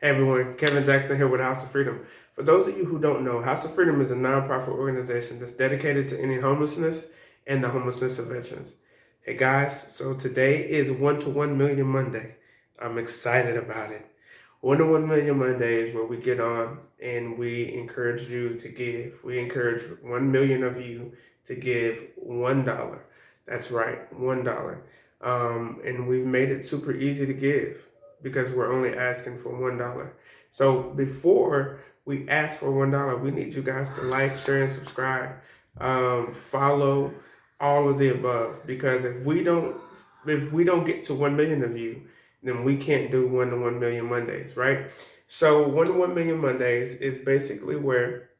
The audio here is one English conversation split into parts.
Hey everyone, Kevin Jackson here with House of Freedom. For those of you who don't know, House of Freedom is a nonprofit organization that's dedicated to ending homelessness and the homelessness of veterans. Hey guys, so today is 1 to 1 Million Monday. I'm excited about it. 1 to 1 Million Monday is where we get on and we encourage you to give. We encourage 1 million of you to give $1. That's right, $1. And we've made it super easy to give because we're only asking for $1. So before we ask for $1, we need you guys to like, share, and subscribe. Follow all of the above, because if we don't get to 1 million of you, then we can't do 1 to 1 million Mondays, right? So 1 to 1 million Mondays is basically where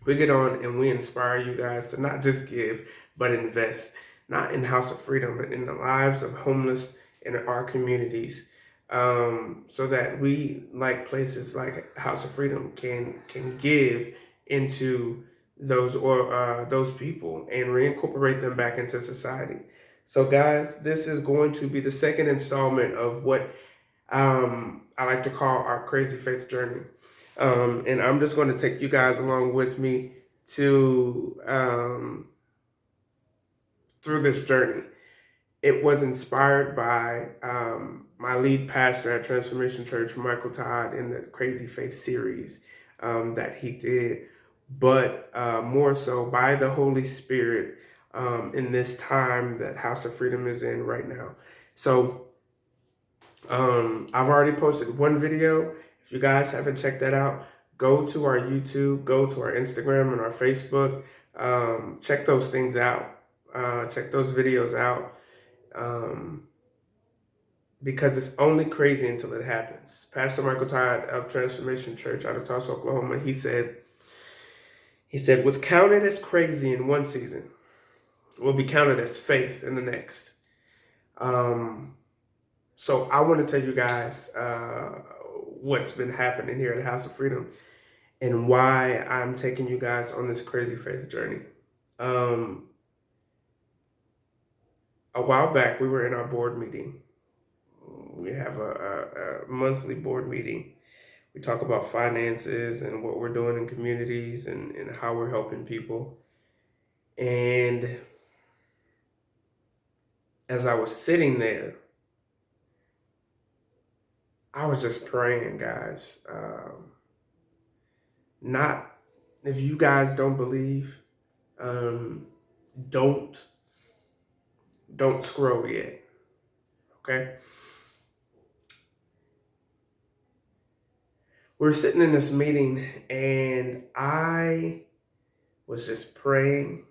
we get on and we inspire you guys to not just give, but invest, not in House of Freedom, but in the lives of homeless in our communities, so that we, like places like House of Freedom, can give into those people and reincorporate them back into society. So, guys, this is going to be the second installment of what I like to call our crazy faith journey. And I'm just going to take you guys along with me to through this journey. It was inspired by my lead pastor at Transformation Church, Michael Todd, in the Crazy Faith series that he did, but more so by the Holy Spirit in this time that House of Freedom is in right now. So I've already posted one video. If you guys haven't checked that out, go to our YouTube, go to our Instagram and our Facebook. Check those things out. Check those videos out. Because it's only crazy until it happens. Pastor Michael Todd of Transformation Church out of Tulsa, Oklahoma, he said, what's counted as crazy in one season will be counted as faith in the next. So I want to tell you guys what's been happening here at House of Freedom and why I'm taking you guys on this crazy faith journey. A while back, we were in our board meeting. We have a monthly board meeting. We talk about finances and what we're doing in communities and how we're helping people. And as I was sitting there, I was just praying, guys. Not if you guys don't believe, don't scroll yet. Okay. We were sitting in this meeting and I was just praying,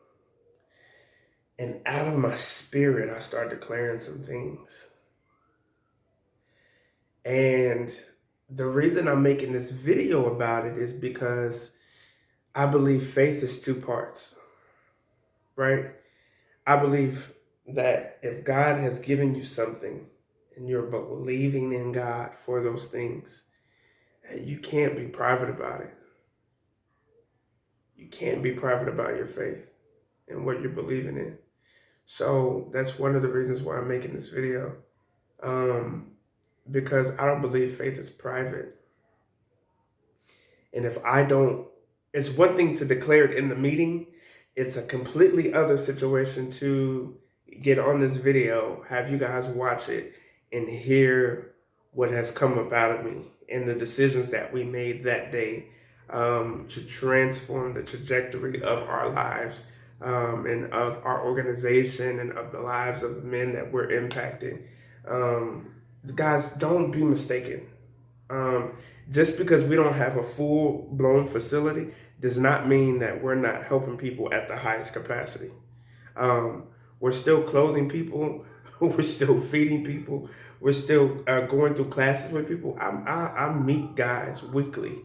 and out of my spirit, I started declaring some things. And the reason I'm making this video about it is because I believe faith is two parts, right? I believe that if God has given you something and you're believing in God for those things, you can't be private about it. You can't be private about your faith and what you're believing in. So that's one of the reasons why I'm making this video. Because I don't believe faith is private. And if I don't, it's one thing to declare it in the meeting. It's a completely other situation to get on this video, have you guys watch it, and hear what has come up out of me and the decisions that we made that day to transform the trajectory of our lives and of our organization and of the lives of the men that we're impacting. Guys, don't be mistaken. Just because we don't have a full-blown facility does not mean that we're not helping people at the highest capacity. We're still clothing people. We're still feeding people. We're still going through classes with people. I meet guys weekly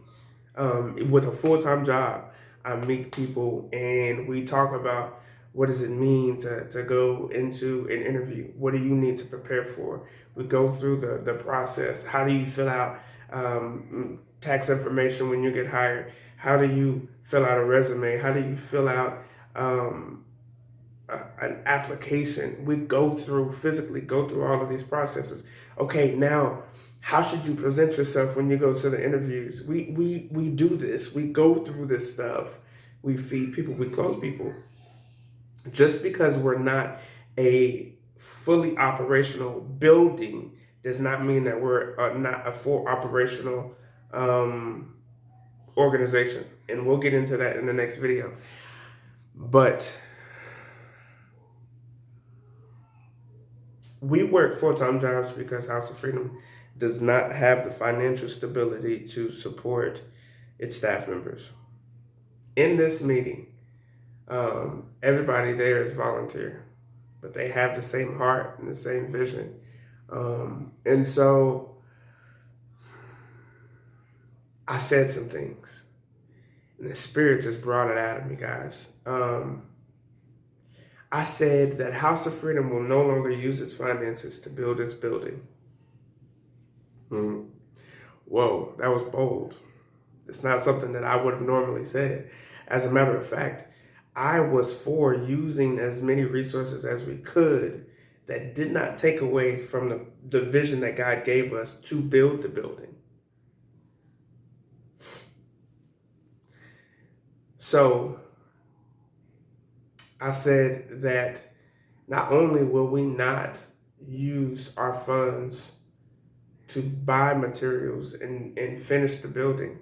with a full-time job. I meet people and we talk about what does it mean to go into an interview? What do you need to prepare for? We go through the process. How do you fill out tax information when you get hired? How do you fill out a resume? How do you fill out an application? We physically go through all of these processes. Okay, now How should you present yourself when you go to the interviews? We do this. We go through this stuff. We feed people. We clothe people. Just because we're not a fully operational building does not mean that we're not a full operational um, organization. And we'll get into that in the next video. But we work full-time jobs because House of Freedom does not have the financial stability to support its staff members. In this meeting, everybody there is volunteer, but they have the same heart and the same vision. And so I said some things, and the Spirit just brought it out of me, guys. I said that House of Freedom will no longer use its finances to build its building. Whoa, that was bold. It's not something that I would have normally said. As a matter of fact, I was for using as many resources as we could that did not take away from the vision that God gave us to build the building. So I said that not only will we not use our funds to buy materials and finish the building,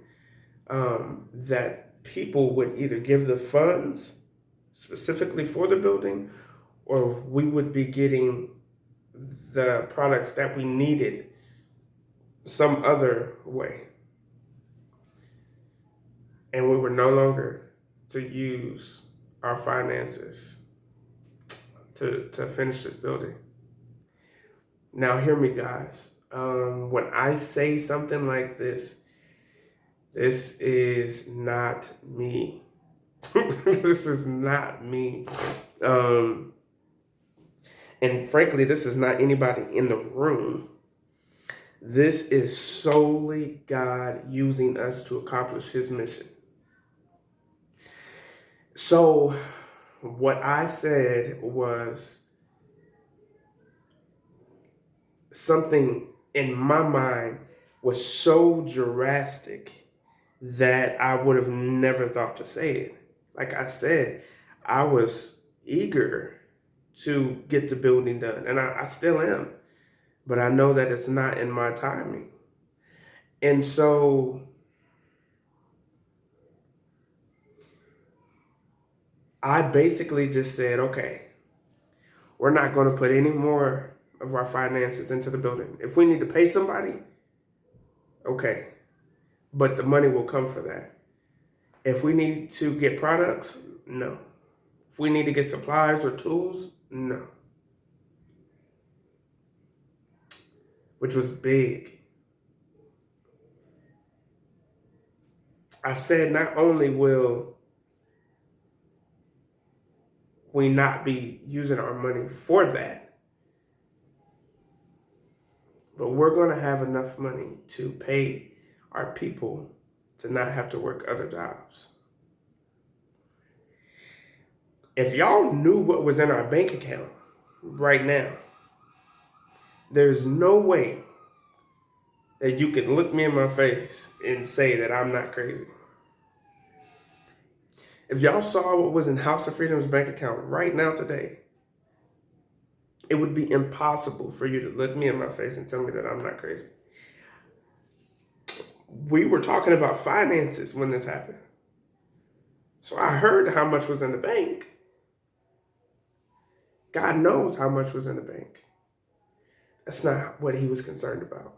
that people would either give the funds specifically for the building, or we would be getting the products that we needed some other way. And we were no longer to use our finances to finish this building. Now hear me, guys. When I say something like this is not me. This is not me. And frankly, this is not anybody in the room. This is solely God using us to accomplish his mission. So what I said was something in my mind was so drastic that I would have never thought to say it. Like I said, I was eager to get the building done, and I still am, but I know that it's not in my timing. And so I basically just said, okay, we're not going to put any more of our finances into the building. If we need to pay somebody, okay, but the money will come for that. If we need to get products, no. If we need to get supplies or tools, no. Which was big. I said not only will we not be using our money for that, but we're going to have enough money to pay our people to not have to work other jobs. If y'all knew what was in our bank account right now, there's no way that you could look me in my face and say that I'm not crazy. If y'all saw what was in House of Freedom's bank account right now today, it would be impossible for you to look me in my face and tell me that I'm not crazy. We were talking about finances when this happened. So I heard how much was in the bank. God knows how much was in the bank. That's not what he was concerned about.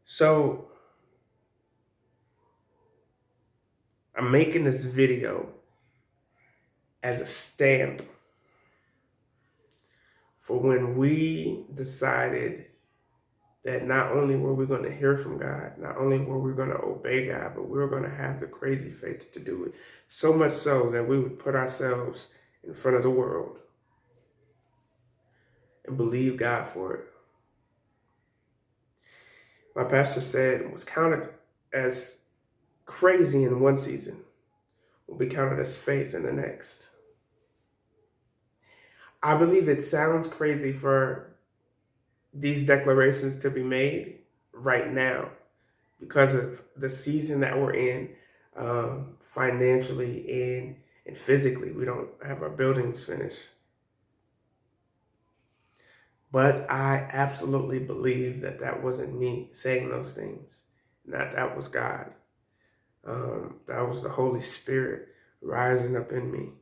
So I'm making this video as a stamp for when we decided that not only were we going to hear from God, not only were we going to obey God, but we were going to have the crazy faith to do it. So much so that we would put ourselves in front of the world and believe God for it. My pastor said it was counted as crazy in one season, will be counted as faith in the next. I believe it sounds crazy for these declarations to be made right now because of the season that we're in, financially and physically. We don't have our buildings finished. But I absolutely believe that that wasn't me saying those things. That was God. That was the Holy Spirit rising up in me.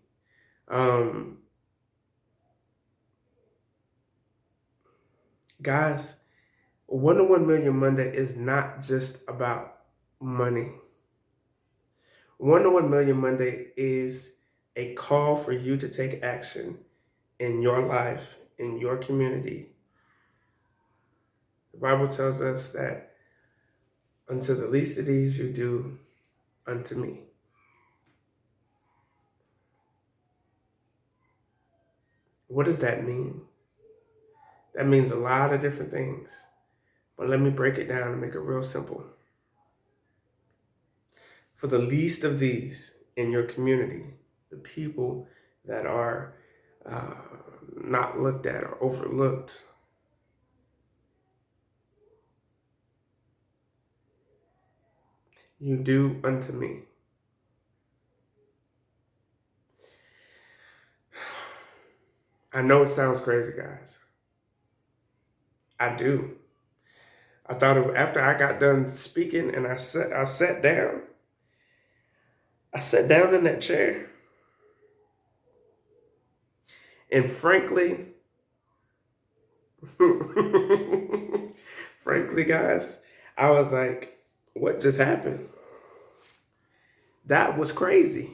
Guys, 101 Million Monday is not just about money. 101 Million Monday is a call for you to take action in your life, in your community. The Bible tells us that unto the least of these you do unto me. What does that mean? That means a lot of different things. But let me break it down and make it real simple. For the least of these in your community, the people that are not looked at or overlooked, you do unto me. I know it sounds crazy, guys. I do. I thought after I got done speaking and I sat down. I sat down in that chair. And frankly, frankly, guys, I was like, what just happened? That was crazy.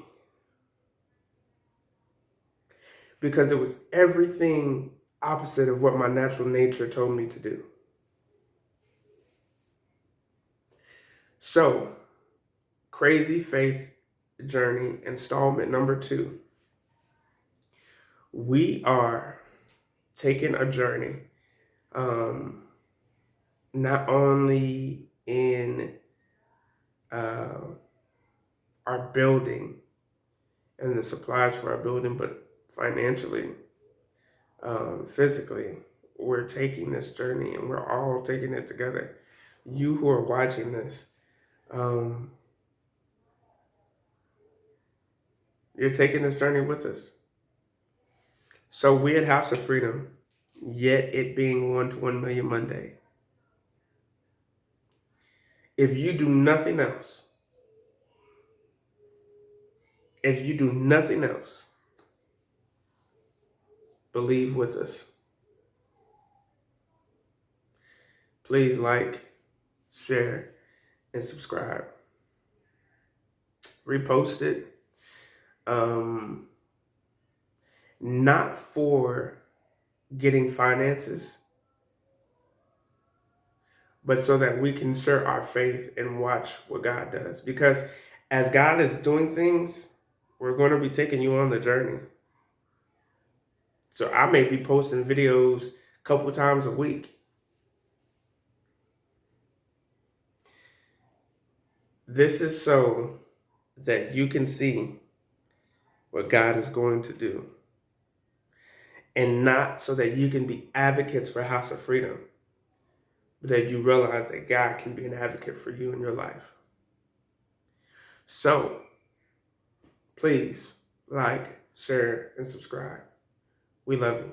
Because it was everything opposite of what my natural nature told me to do. So, Crazy Faith Journey installment number 2. We are taking a journey, not only in our building and the supplies for our building, but financially, physically. We're taking this journey and we're all taking it together. You who are watching this, you're taking this journey with us. So we at House of Freedom, yet it being 1 Million Monday, if you do nothing else, believe with us. Please like, share, and subscribe. Repost it. Not for getting finances, but so that we can share our faith and watch what God does. Because as God is doing things, we're going to be taking you on the journey. So I may be posting videos a couple times a week. This is so that you can see what God is going to do. And not so that you can be advocates for House of Freedom, but that you realize that God can be an advocate for you in your life. So, please like, share, and subscribe. We love you.